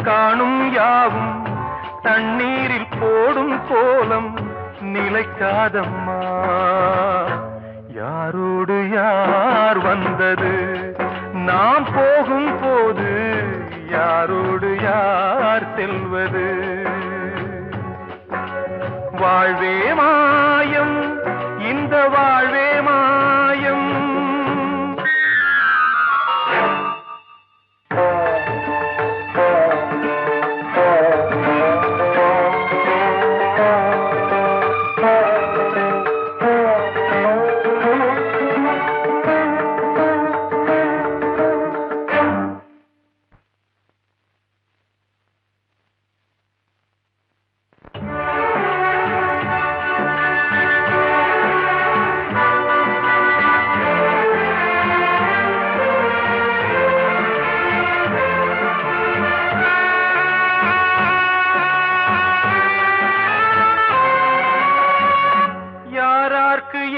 காணும் யாவும் தண்ணீரில் போடும் கோலம் நிலைக்காதம்மா. யாரோடு யார் வந்தது நாம் போகும் போது, யாரோடு யார் செல்வது? வாழ்வே மாயம், இந்த வாழ்வே மாயம்.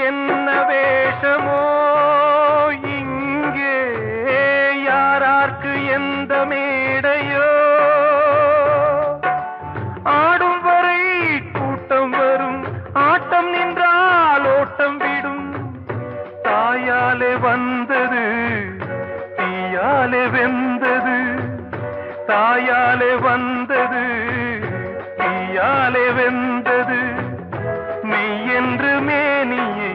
என்ன வேஷமோ இங்கே, யாரார்க்கு எந்த மேடையோ, ஆடும் வரை கூட்டம் வரும், ஆட்டம் நின்றால் ஓட்டம் விடும். தாயாலே வந்தது தீயாலே வெந்தது, தாயாலே வந்தது தீயாலே வெந்தது. மெய் என்று மேனியை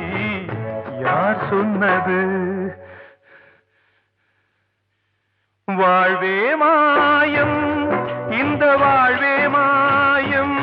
யார் சொன்னது? வாழ்வே மாயம், இந்த வாழ்வே மாயம்.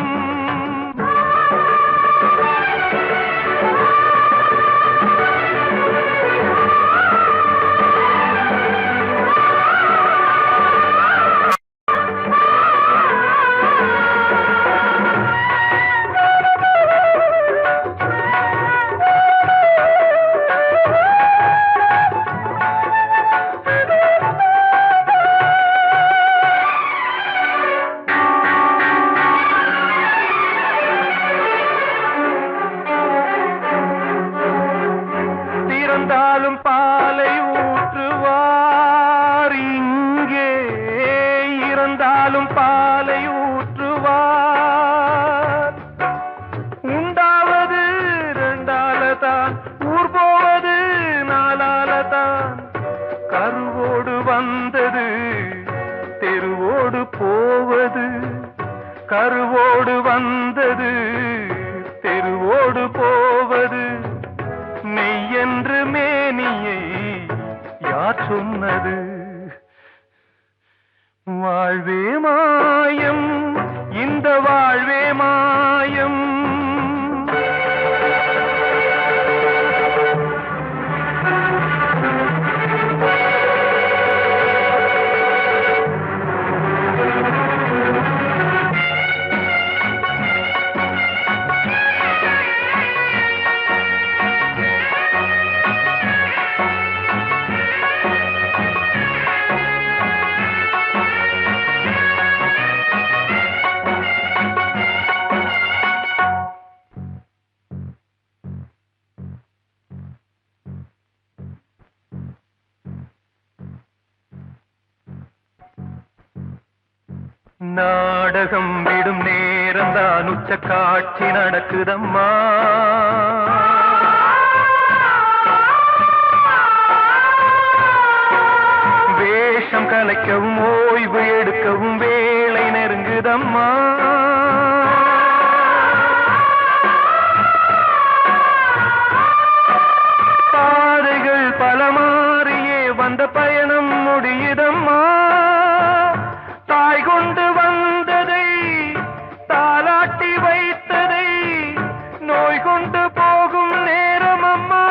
இறந்தாலும் பாலை ஊற்றுவார் இங்கே, இறந்தாலும் பாலை ஊற்றுவார். உண்டாவது ரெண்டாலதான், ஊர் போவது நாலாலதான். கருவோடு வந்தது தெருவோடு போவது, கருவோடு வந்தது தெருவோடு போவது. மெய் என்று மேனியை யார் சொன்னது? வாழ்வே மாயம், இந்த வாழ்வே மாயம். நாடகம் விடும் நேரம்தான் உச்ச காட்சி நடக்குதம்மா. வேஷம் கலைக்கவும் ஓய்வு எடுக்கவும் வேளை நெருங்குதம்மா. பாதைகள் பல மாறியே வந்த பயணம் முடியுதம்மா. தாய் கொண்டு வந்ததை தாலாட்டி வைத்ததை நோய் கொண்டு போகும் நேரம் அம்மா.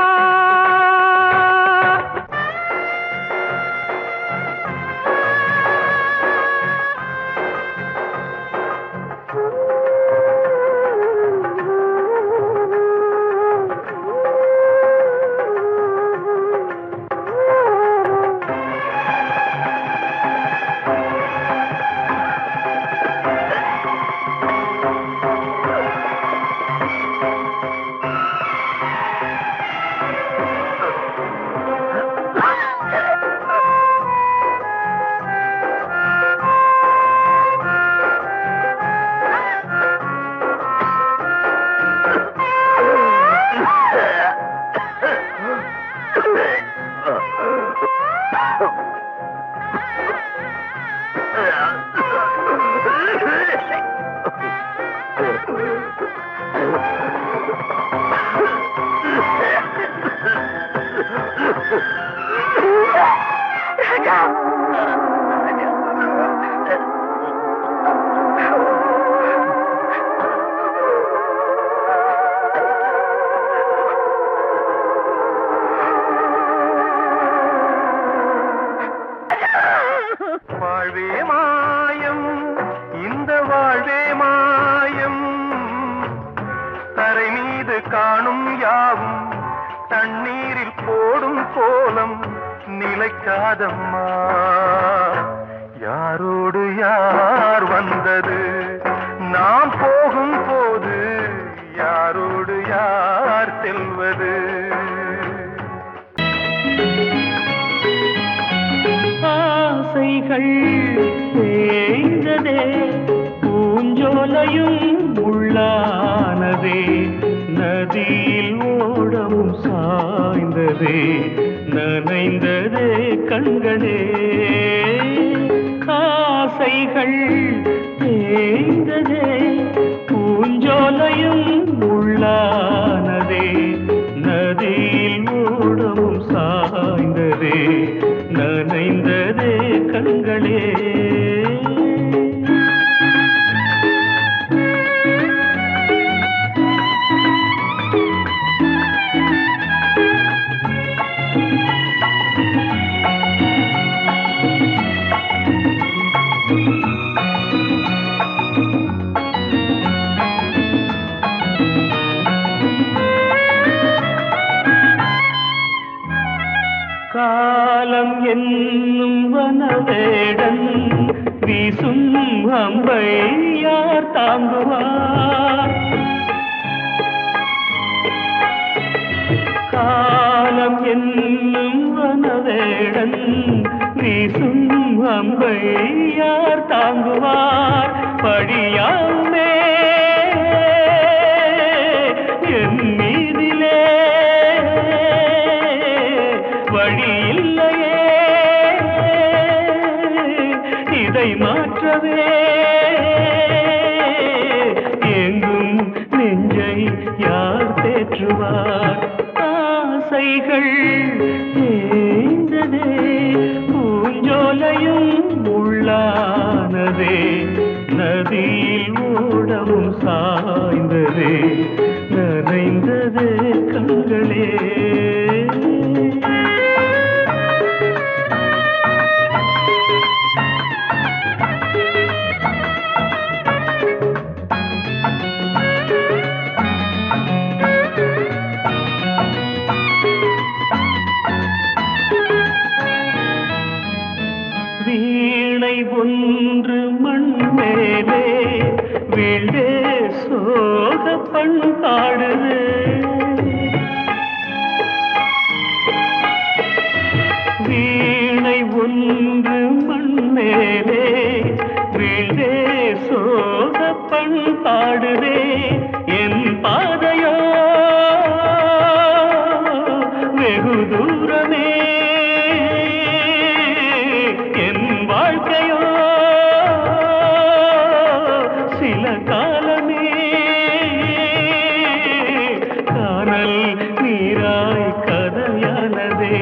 வாழ்வே மாயம், இந்த வாழ்வே மாயம், தரை மீது காணும் யாவும் தண்ணீரில் போடும் கோலம் நிலைக்காதம்மா. யாரோடு யார் வந்தது நாம் போகும் போது, யாரோடு யார் செல்வது? ஆசைகள் தேய்ந்ததே, பூஞ்சோலையும் உள்ளானதே, நதியில் ஓடமும் சாய்ந்ததே, நனைந்ததே கண்களே. ஆசைகள் தேய்ந்ததே, பூஞ்சோலையும் உள்ளானதே, நதியில் ஓடமும் சாய்ந்ததே, நனைந்ததே கண்களே. காலம் என்னும் வனவேடன் வீசும் அம்பை யார் தாங்குவார்? காலம் என்னும் வனவேடன் வீசும் அம்பை யார் தாங்குவார்? படியாமே என் மீதிலே வழி இல்லையே, இதை மாற்றவே எங்கும் நெஞ்சை யார் தேற்றுவார்? ஆசைகள் தேய்ந்ததே, பூஞ்சோலையும் உள்ளானதே, நதியில் ஓடமும் சாய்ந்ததே, நனைந்ததே கண்களே. வீணை ஒன்று மண் மேலே வீழே சோக பண்பாடுது, வீணை ஒன்று மண் மேலே வீழே சோக பண்பாடுதே. என் பாதையோ வெகு தூரமே, வாழ்க்கையோ சில காலமே, காணல் நீராய் கதையானதே.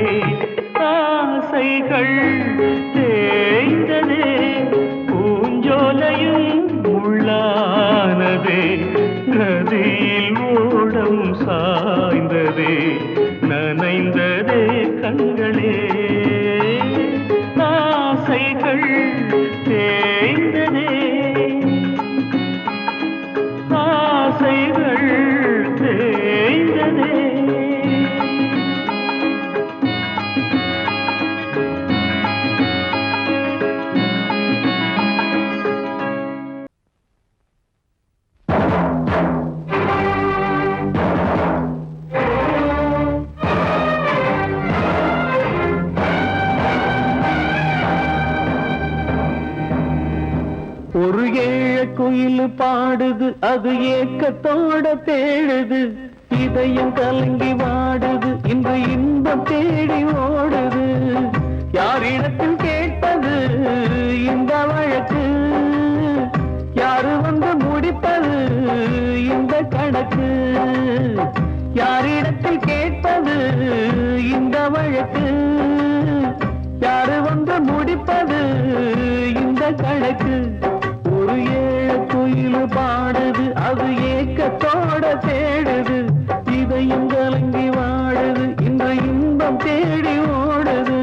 ஆசைகள் தேய்ந்ததே, பூஞ்சோலையும் உள்ளானதே, நதியில் ஓடம் சாய்ந்ததே, நனைந்ததே கண்களே. ஆசைகள் தேய்ந்ததே, ஆசைகள் தேய்ந்ததே. ஒரு ஏழ குயில் பாடுது, அது ஏக்கத்தோட தேடுது, இதயம் கலங்கி வாடுது, இன்று இன்பம் தேடி ஓடுது. யார் இடத்தில் கேட்பது இந்த வழக்கு, யாரு வந்து முடிப்பது இந்த கணக்கு. ஒரு ஏழு குயில் பாடுது, அது ஏக்கத்தோட தேடுது, இதையும் கலங்கி வாடுது, இந்த இன்பம் தேடி ஓடுது.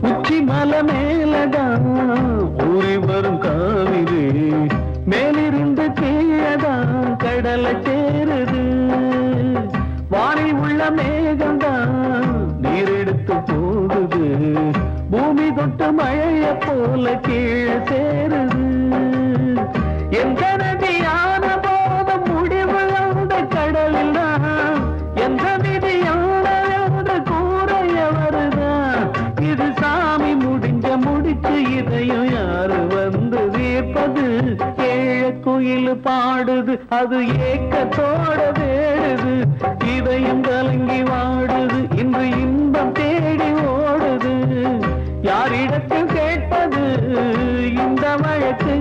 உச்சி மலை மேலதான் ஊறி வரும் காவிரி, மேலிருந்து கீழதான் கடலை சேருது. வானில் உள்ள மேகம்தான் நீர் எடுத்து போகுது, பூமி தொட்டு மழைய போல கீழே சேருது. எந்த நதியான போதும் முடிவு அந்த கடலில் தான், எந்த விதியான என்று கூறைய வருதான். இது சாமி முடிச்சு இதையும் யாரு வந்து தீர்ப்பது. ஏழ குயில் பாடுது, அது ஏக்கத்தோட தேடுது, இதையும் கலங்கி வாடுது, இன்று இன்பம் தேடி ஓடுது. யாரிடத்தில் கேட்பது இந்த வழக்கு,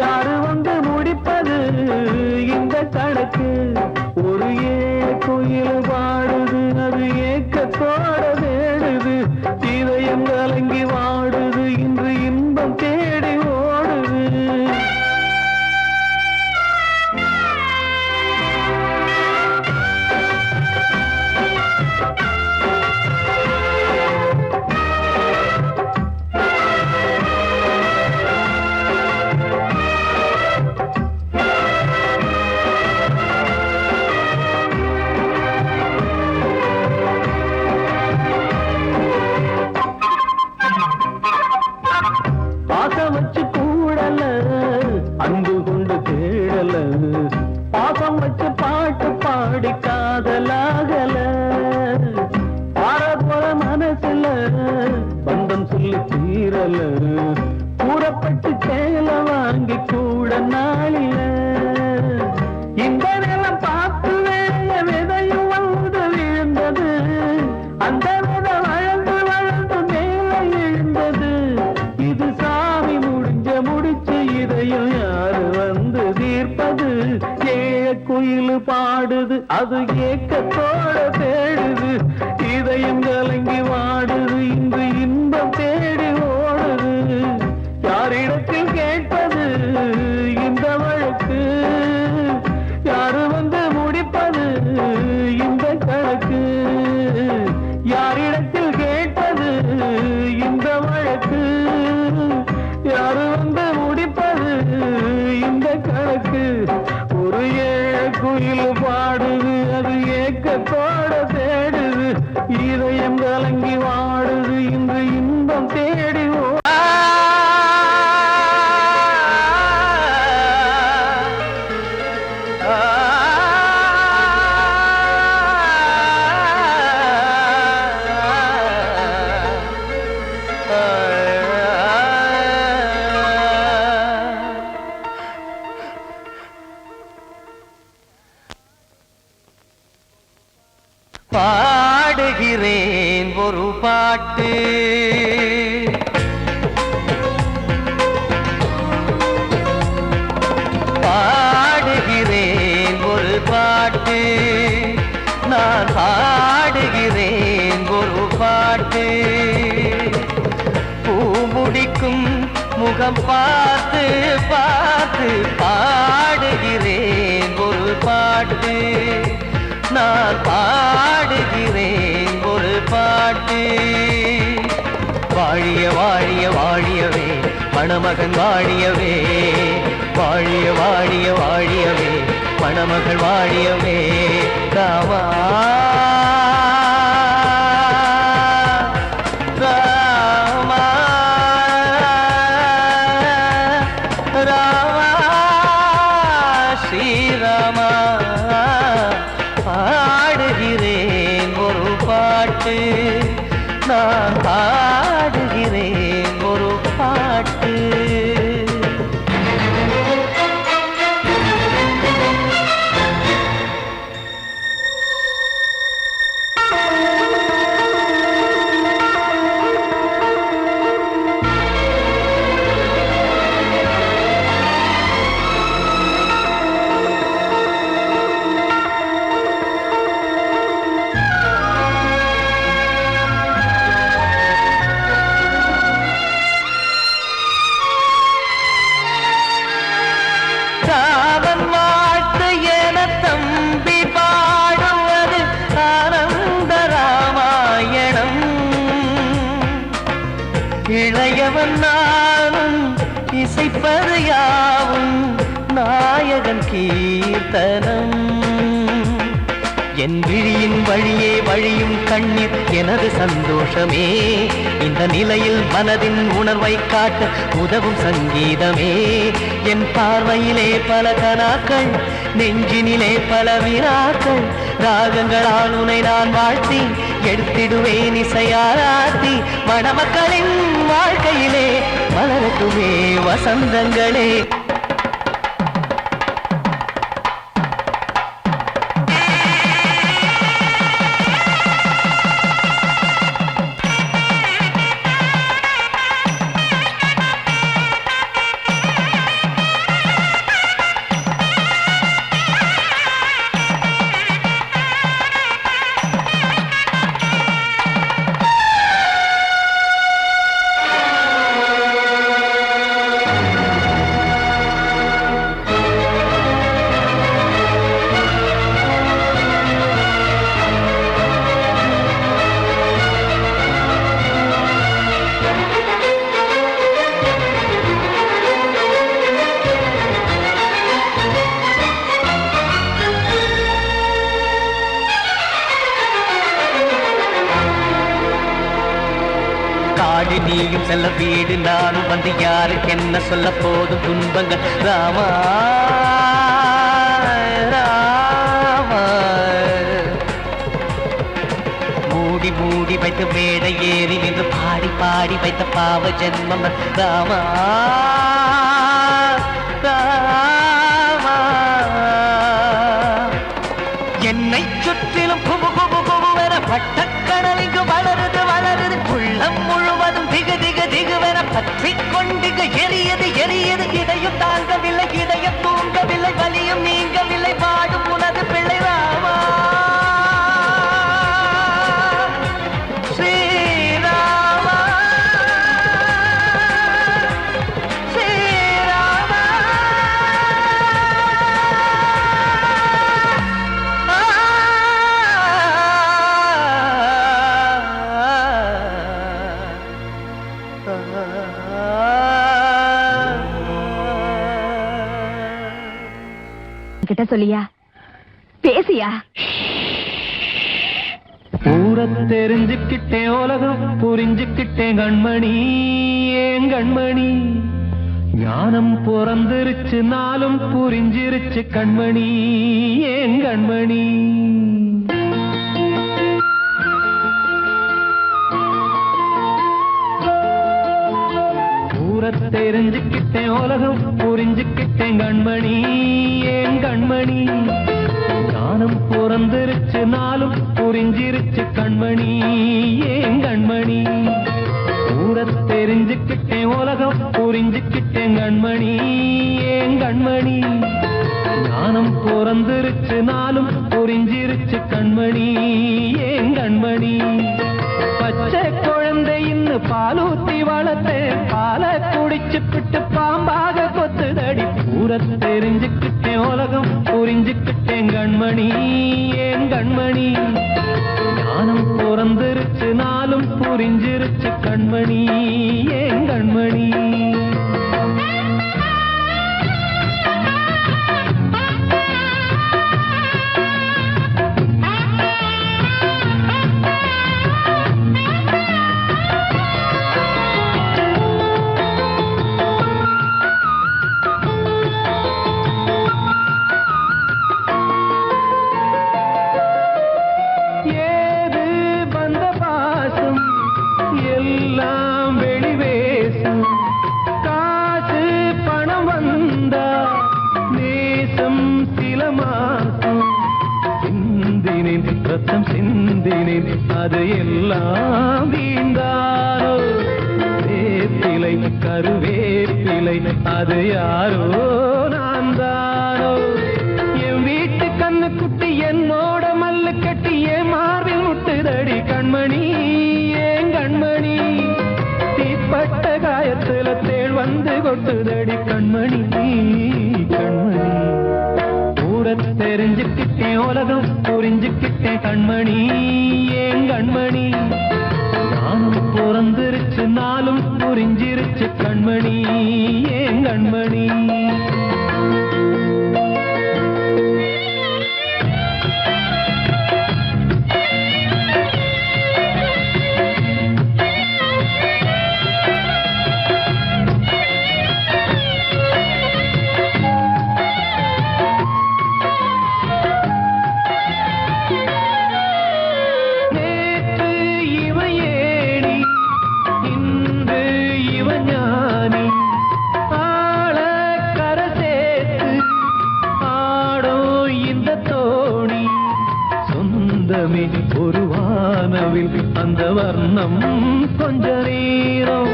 யாரு வந்து முடிப்பது இந்த கணக்கு. ஒரு ஏழு குயில் பாடுது, அது ஏக்கத்தோட தேடுது, இதயம் கலங்கி வாடுது, இன்று இன்பம் தேடி ஓடுது. பாசம் வச்சு கூடல, அன்பு கொண்டு தேடல, பாசம் வச்சு பாட்டு பாடி காதலாகல. பாரபோல மனசுல பந்தம் சொல்லி தீரல, கூறப்பட்டு சேல வாங்கி கூட நாளில. இந்த நிலம் பார்த்து வேலைய விதையும் வந்து விழுந்தது, அந்த விதை வளர்ந்து வளர்ந்து மேலே எழுந்தது. இது சாமி முடிச்சு இதையும் யாரு வந்து தீர்ப்பது. ஏழ குயில் பாடுது, அது ஏக்கத்தோட தேடுது, இதயம் கலங்கி வாடுது, இன்று இன்பம் தேடி ஓடுது. யாரிடத்தில் கேட்பது இந்த வழக்கு, யாரு வந்து முடிப்பது இந்த கணக்கு. யாரிடத்தில் கேட்பது இந்த வழக்கு, யாரு வந்து முடிப்பது இந்த கணக்கு. ஒரு ஏழு குயில் பாடுது, அது ஏக்கத்தோட தேடுது, இதயம் கலங்கி வாடுது, இன்று இன்பம் தேடி பாடுகிறேன் ஒரு பாட்டு, பாடுகிறேன் ஒரு பாட்டு, நான் பாடுகிறேன் ஒரு பாட்டு. பூமுடிக்கும் முகம் பார்த்து பார்த்து பாடுகிறேன் ஒரு பாட்டு, நான் பாடுகிறேன் ஒரு பாட்டு. வாழிய வாழிய வாழியவே மணமகன் வாழியவே, வாழிய வாழிய வாழியவே மணமகள் வாழியவே. ராமா நானும் இசைப்பது யாவும் நாயகன் கீர்த்தனம். என் விழியின் வழியே வழியும் கண்ணீர் எனது சந்தோஷமே. இந்த நிலையில் மனதின் உணர்வை காட்ட உதவும் சங்கீதமே. என் பார்வையிலே பல கனாக்கள், நெஞ்சினிலே பல வினாக்கள். ராகங்களால் உனை நான் வாழ்த்தி எடுத்திடுவேன் இசையாராத்தி. மணமக்களின் வாழ்க்கையிலே மலரட்டுமே வசந்தங்களே. நீயும் செல்ல வீடு நானும் வந்து யாருக்கு என்ன சொல்ல போதும் துன்பங்கள். ராமா ராமா மூடி மூடி வைத்த மேடை ஏறி நின்று பாடி பாடி வைத்த பாவ ஜென்மம். ராமா ராமா என்னை சுற்றிலும் குபு குபு குபுவென பட்டக்கடல் இங்கு வளருது வளருது. உள்ளம் முழுவதும் திகு திகு திகுவென பற்றி கொண்டிகு எரியது எரியது. இதையும் தாங்கவில்லை இதயம் தூங்கவில்லை வலியும் நீங்கவில்லை பாடும் உனது பிள்ளை. ராமா ஸ்ரீராமா ஸ்ரீராமா. கிட்ட சொல்லியா பேசியா? ஊரை தெரிஞ்சுக்கிட்டேன் உலகம் புரிஞ்சுக்கிட்டேன் கண்மணி ஏன் கண்மணி. ஞானம் பிறந்திருச்சு நாளும் புரிஞ்சிருச்சு கண்மணி ஏன் கண்மணி. ஊரை தெரிஞ்சுக்கிட்டேன் உலகம் புரிஞ்சுக்கிட்டேன் கண்மணி ஏன் கண்மணி. ஞானம் பிறந்திருச்சு நாளும் புரிஞ்சிருச்சு கண்மணி ஏன் கண்மணி. ஊரை தெரிஞ்சுக்கிட்டேன் உலகம் புரிஞ்சுக்கிட்டேன் கண்மணி ஏன் கண்மணி. ஞானம் பிறந்திருச்சு நாளும் புரிஞ்சிருச்சு கண்மணி ஏன் கண்மணி. பச்சை குழந்தையின்னு பாலூத்தி வளர்த்தேன் பாலை குடிச்சு பிட்டு பாம்பாக கொத்துதடி. ஊரை தெரிஞ்சுக்கிட்டேன் உலகம் புரிஞ்சுக்கிட்டேன் கண்மணி ஏன் கண்மணி. ஞானம் பிறந்திருச்சு நாளும் புரிஞ்சிருச்சு கண்மணி ஏன் கண்மணி. ரத்தம் சிந்தினேன் அது எல்லாம் வீண்டாரோ. வேப்பிலை கருவேப்பிலை அது யாரோ நான் தானோ. என் வீட்டு கண்ணு குட்டி என்னோட மல்லு கட்டி என் மார்பில் முட்டுதடி கண்மணி ஏன் கண்மணி. தீப்பட்ட காயத்துல தேள் வந்து கொட்டுதடி கண்மணி கண்மணி. ஊரை தெரிஞ்சுக்கிட்டேன் உலகம் புரிஞ்சுக்கிட்டேன் கண்மணி ஏன் கண்மணி. நானும் பிறந்திருச்சு நாளும் புரிஞ்சிருச்சு கண்மணி ஏன் கண்மணி ஒரு வானவில் அந்த வர்ணம் கொஞ்ச நேரம்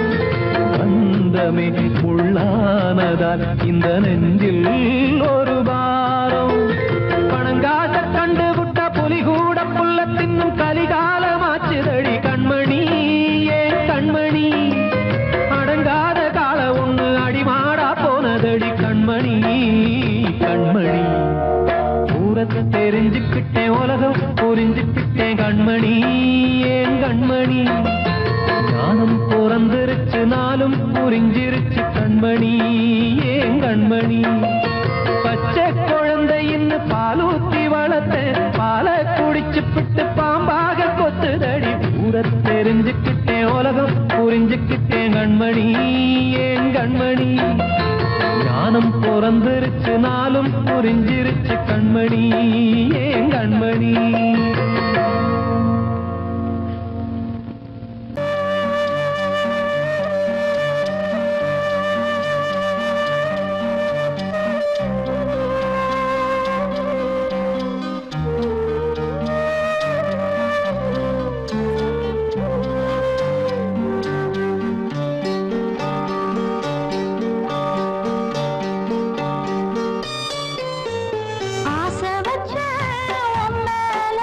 வந்தமே உள்ளானதால் இந்த நெஞ்சில் ஒரு பாரம் பணங்காச கண்டு விட்ட புலி கூட புல்ல தின்னும் கலிகாலமாச்சுதடி கண்மணி ஏன் கண்மணி அடங்காத கால ஒண்ணு அடிமாடா போனதடி கண்மணி கண்மணி ஊரத்தை தெரிஞ்சுக்கிட்டேன் உலகம் புரிஞ்சுக்கிட்டேன் கண்மணி ஏன் கண்மணி ஞானம் பிறந்திருச்சு நாளும் புரிஞ்சிருச்சு கண்மணி ஏன் கண்மணி பச்சை குழந்தை இன்னும் பாலூத்தி வளர்த்த பாலை குடிச்சு பிட்டு பாம்பாக கொத்துதடி ஊரத்தை தெரிஞ்சுக்கிட்டேன் உலகம் புரிஞ்சுக்கிட்டேன் கண்மணி ஏன் கண்மணி ஞானம் பிறந்திருச்சு நாளும் புரிஞ்சிருச்சு கண்மணி ஏன் கண்மணி ஆசை வச்ச உன் மேல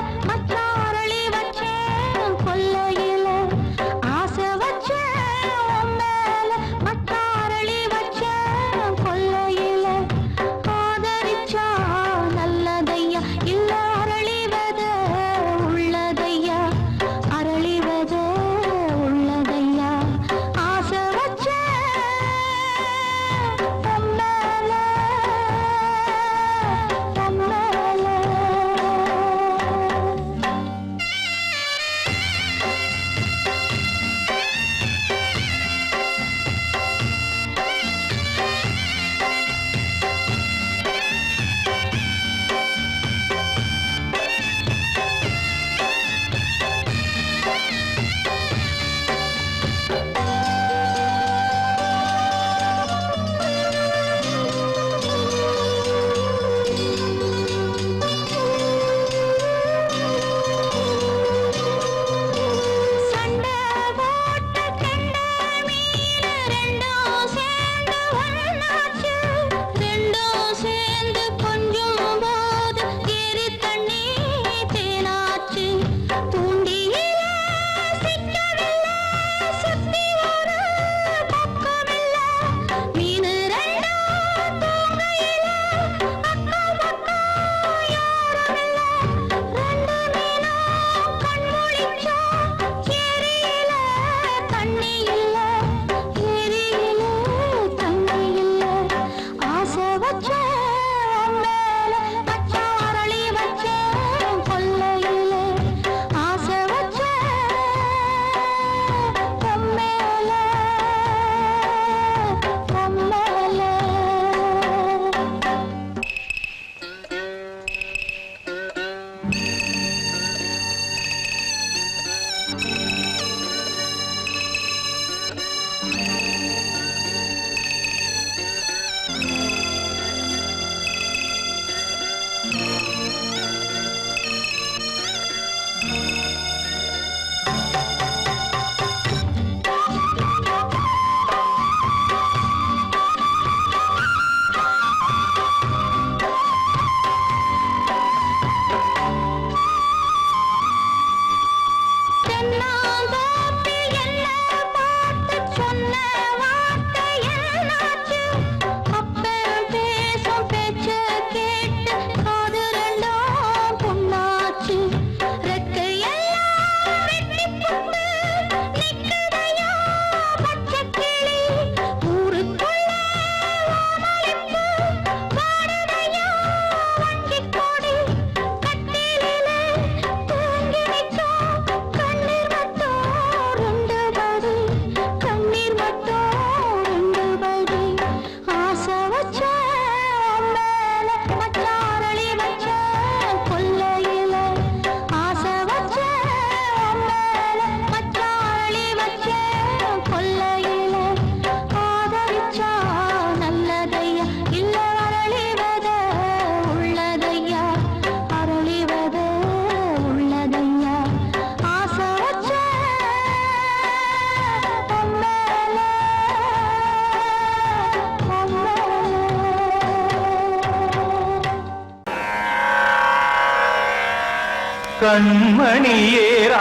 கண்மணியேராத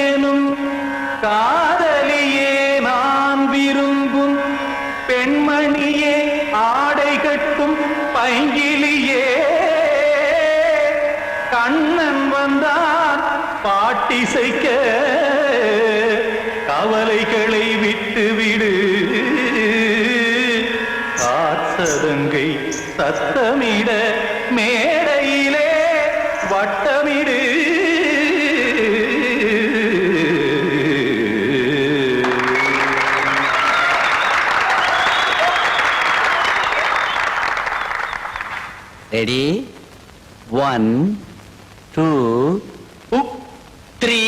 எனும் காதலியே நான் விரும்பும் பெண்மணியே ஆடை கட்டும் பைங்கிலியே கண்ணன் வந்தான் பாட்டிசைக்க கவலைகளை விட்டுவிடு காத்ததங்கை சத்தமிட மேடையிலே வட்டமிடு ரெடி 1 2 3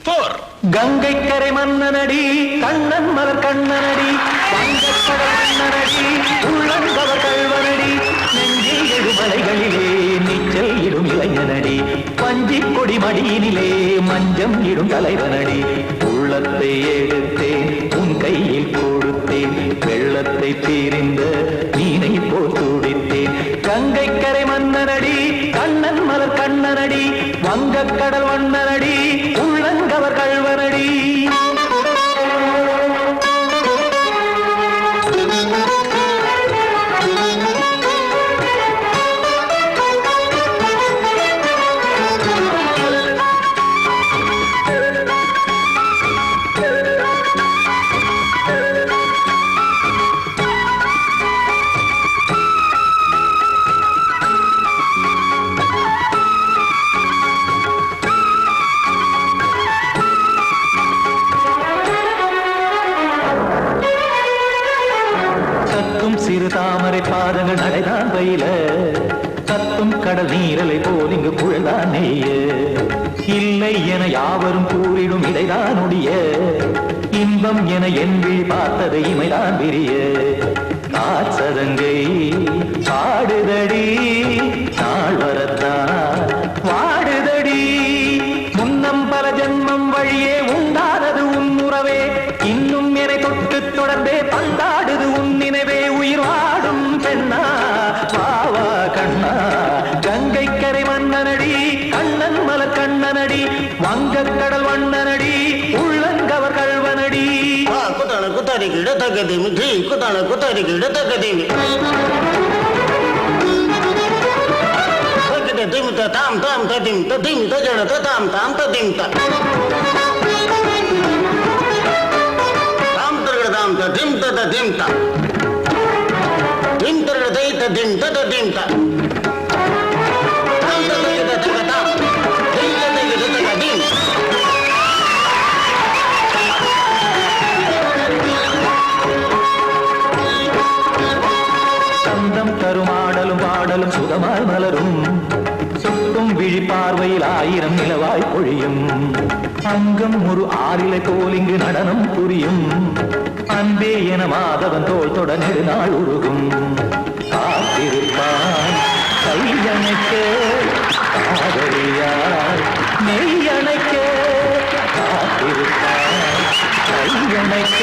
4 கங்கை கரை மன்னனடி கண்ணன் மலர் கண்ணனடி வங்கக்கடல் மன்னனடி உள்ளங்கவர் கல்வனடி நெஞ்சில் எழுமலைகளிலே நீச்சல் இடும் இளைஞனடி பஞ்சி கொடி மடியினிலே மஞ்சம் இடும் தலைவனடி உள்ளத்தை எடுத்தேன் உன் கையில் கொடுத்தேன் வெள்ளத்தை தீரிந்த மீனை போல் துடித்தேன் கங்கை கரை மன்னனடி கண்ணன் மலர் கண்ணனடி வங்கக்கடல் வண்ணனடி உள்ளங்கவர் கல்வனடி சிறு தாமரை பாதங்கள் நடைதான் பயில கத்தும் கடல் நீரலை போல் இங்கு புழல்தான் நெய்ய இல்லை என யாவரும் கூறிடும் இடைதான் உடைய இன்பம் என என் விழி பார்த்தது இமைதான் விரிய காசதங்கை பாடுதடி நாள் வரத்தான் வாடுதடி முன்னம் பல ஜன்மம் வழியே உண்டானது உன் உறவே இன்னும் என்னை தொட்டு தொடர்ந்தே பந்தாடுது உன் நினைவே உயிர் வாடும் பெண்ணா பாவா கண்ணா கங்கை கரை மன்னனடி கண்ணன் மலர் கண்ணனடி வங்கக்கடல் வண்ணனடி உள்ளங்கவர் கல்வனடி குத்தான குத்தாரிக்கு இடத்தக்கதேமி ஜி குத்தான குத்தாரிக்கு இடத்தக்கதேமி திமுத்த தாம் தாம் ததிம் ததிம் தஜன தாம் தாம் ததிம் தாம் தாம் ததிம் ததிம் தாம் திம் தரட தை ததிம் ததிம் தாம் தாம் ததிம் ததிம் தாம் திம் ததிம் ததிம் சந்தம் தருமாடலும் பாடலும் சுகமாய் மலரும் சுட்டும் விழி பார்வையில் ஆயிரம் நிலவாய் பொழியும் அங்கம் ஒரு ஆறிலை போல் இங்கு நடனம் புரியும் அன்பே என மாதவன் தோள் தொட நெடுநாள் உருகும் காத்திருப்பான் கையணைக்க காதலியார் மெய்யணைக்க காத்திருப்பான் கையணைக்க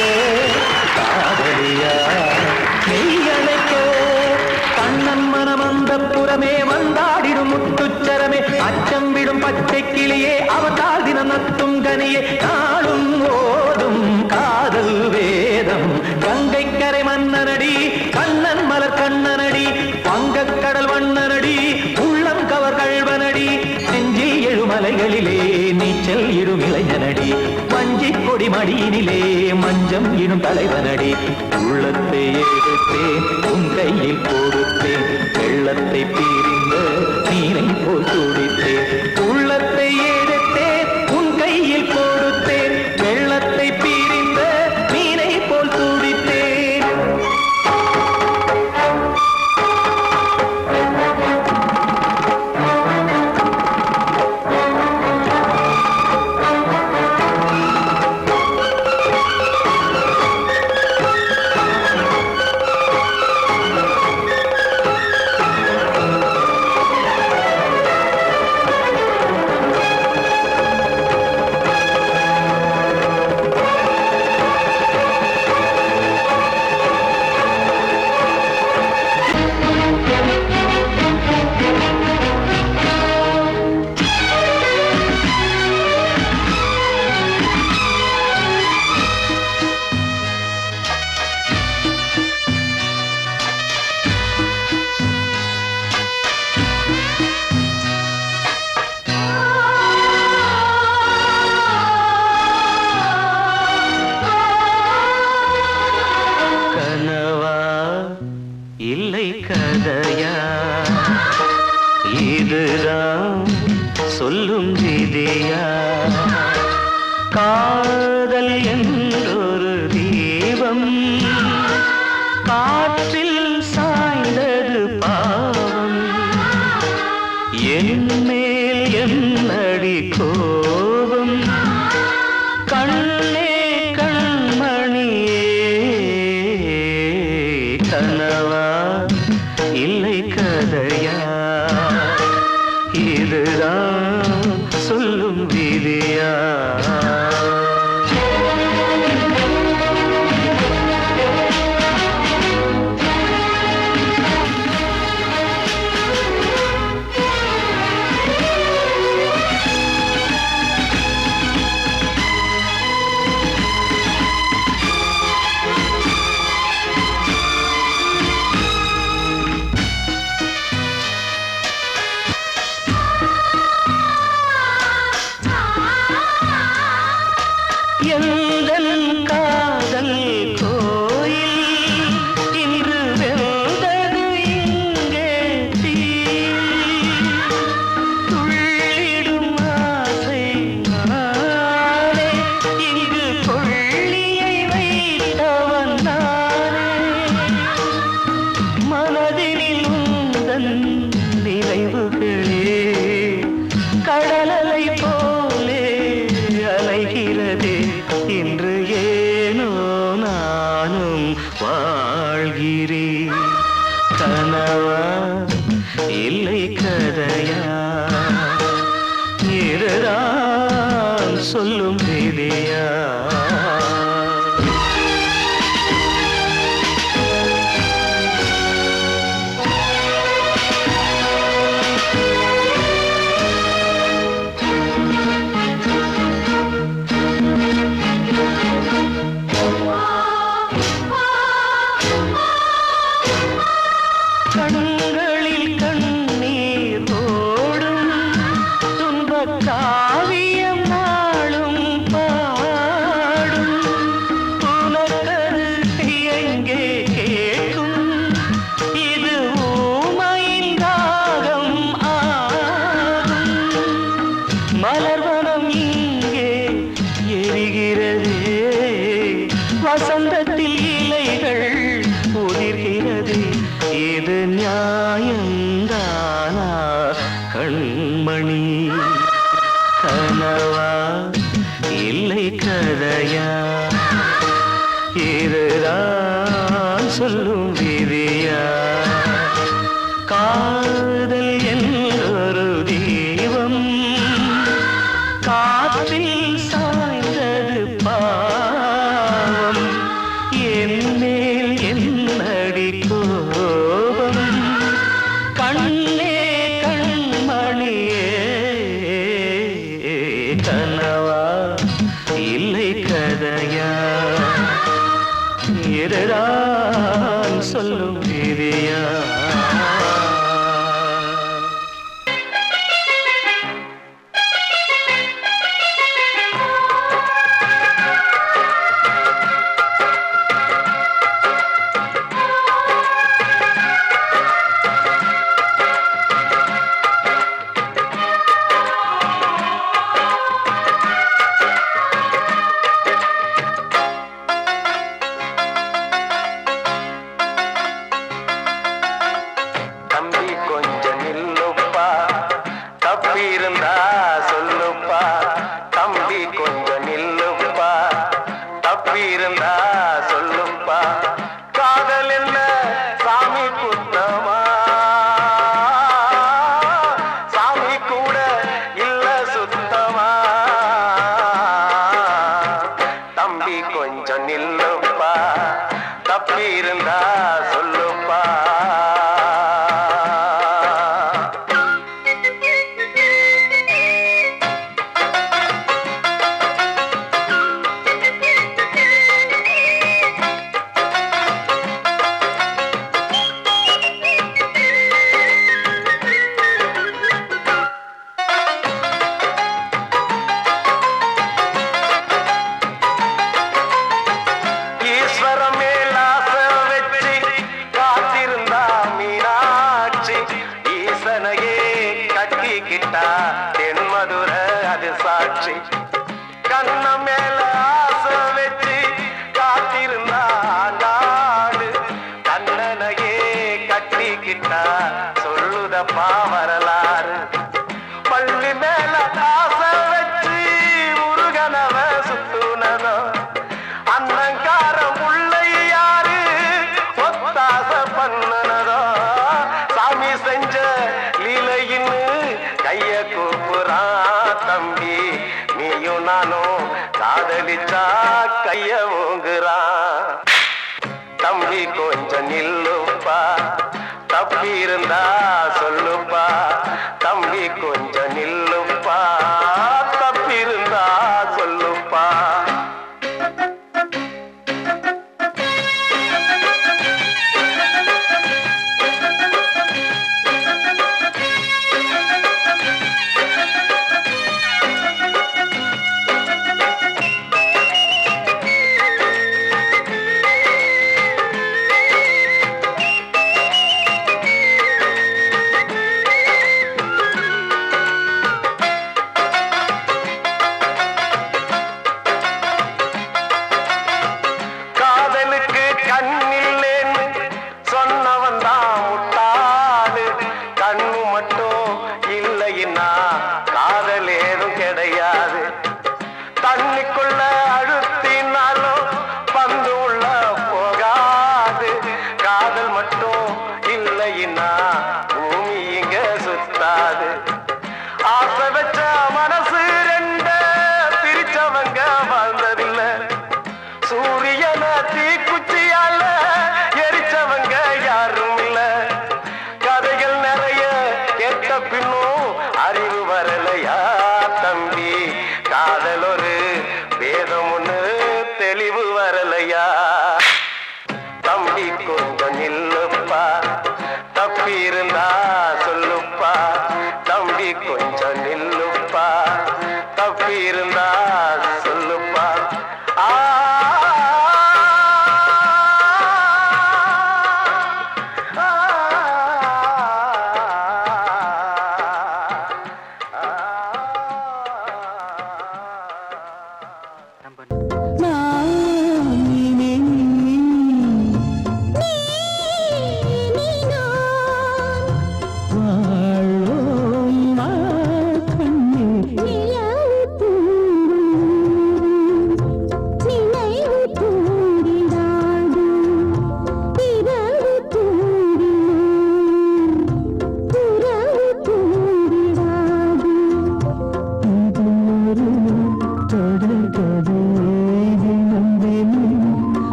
காதலியார் மெய்யணைக்க கண்ணன் மனம் அந்த புறமே வந்தாடிடும் முத்துச்சரமே அச்சம் விடும் பச்சை கிளியே அவதால் தினம் நத்தும் கனியே நாளும் ஓதும் காதல் வேதம் கங்கை கரை மன்னனடி கண்ணன் மலர் கண்ணனடி வங்கக்கடல் வண்ணனடி உள்ளம் கவர் கல்வனடி நெஞ்சில் எழுமலைகளிலே நீச்சல் இடும் இளைஞனடி வஞ்சி கொடி மடியினிலே மஞ்சம் இடும் தலைவனடி உள்ளத்தை எடுத்தேன் உன் கையில் கொடுத்தேன் வெள்ளத்தை பீரிந்த நீரை போல் துடித்தேன் உள்ளத்தை எடுத்தேன் உன் கையில் கொடுத்தேன் வெள்ளத்தை பீரிந்த நீரை போல் துடித்தேன் இல்லை கதையா இதுதான் சொல்லும் விதியா காதல் என்றொரு தீபம் காற்றில் சாய்ந்தது பாவம் என் மேல் என்னடி கோபம் கண்ணே கண்மணியே கனவா இல்லை கதையா இதுதான் சொல்லும் விதியா எந்தன் காதல் கோயில் இன்று வெந்தது இங்கே தீ துள்ளிடும் ஆசை நானே இங்கு கொள்ளியை வைத்தவன் நானே மனதினில் உந்தன் நினைவுகளே கடலலை போலே அலைகிறதே இன்று ஏனோ நானும் வாழ்கிறேன் கனவா இல்லை கதையா இதுதான் சொல்லும் விதியா கண்களில் கண்ணீர் ஓடும் துன்பக் காவியம் நாளும் பாடும் உனக்கது எங்கே கேட்கும் இது ஊமையின் தாகம் ஆகும் மலர்வனம் இங்கே எரிகிறதே வசந்தத்தில் இலைகள் உதிர்கிறது இது நியாயந்தானா கண்மணி கனவா இல்லை கதையா இதுதான் சொல்லும் விதியா காதல் என்றொரு தீபம் காற்றில் சாய்ந்தது பாவம் என் மேல் என்னடி கோபம் கண்ணே கண்மணியே கனவா இல்லை கதையா இதுதான் சொல்லும் விதியா சொல்லுதப்பா வரலாறு. பள்ளி மேல ஆசை வச்சு முருகனவ சுத்துனதோ அன்னங்கார முல்லை யாரு ஒத்தாச பண்ணுனதோ சாமி செஞ்ச லீலையின்னு கைய கூப்புறான் தம்பி. நீயும் நானும் காதலிச்சா கைய ஓங்குறான். தம்பி கொஞ்சம் நில்லுப்பா, தப்பி இருந்தா சொல்லுப்பா. தம்பி கொஞ்சம் நில்லுப்பா, தப்பி இருந்தா சொல்லுப்பா. ஆசை வச்ச மனசு ரெண்ட பிரிச்சவங்க வாழ்ந்ததில்ல. சூரியன தீக்குச்சியால எரிச்சவங்க யாரும் இல்ல. கதைகள் நிறைய கேட்ட பின்னும் அறிவு வரலையா தம்பி. காதல் ஒரு வேதம் ஒண்ணு தெளிவு வரலையா. தம்பி கொஞ்சம் நில்லுப்பா, தப்பி இருந்தா சொல்லுப்பா. தம்பி கொஞ்சம் நில்லுப்பா, தப்பி இருந்தா சொல்லுப்பா.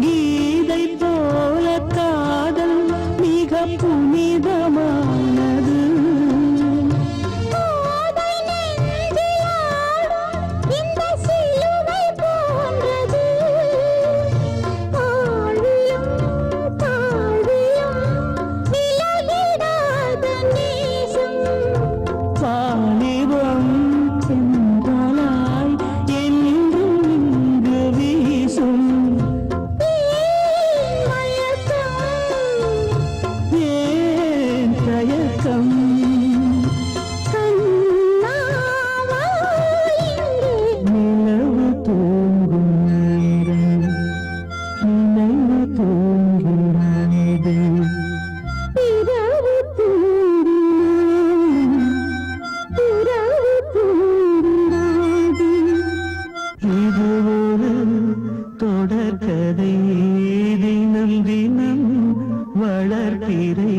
கீதை போல காதல் மிக புனிதமானது. இந்த சிலுவை போன்றது. ஆழியும் தாழியும் விலகிடாத நேசம். வாலிபம் சென்றலாய் என்றும் இங்கு வீசும். தொடர்கதை தினம் தினம் வளர்பிறை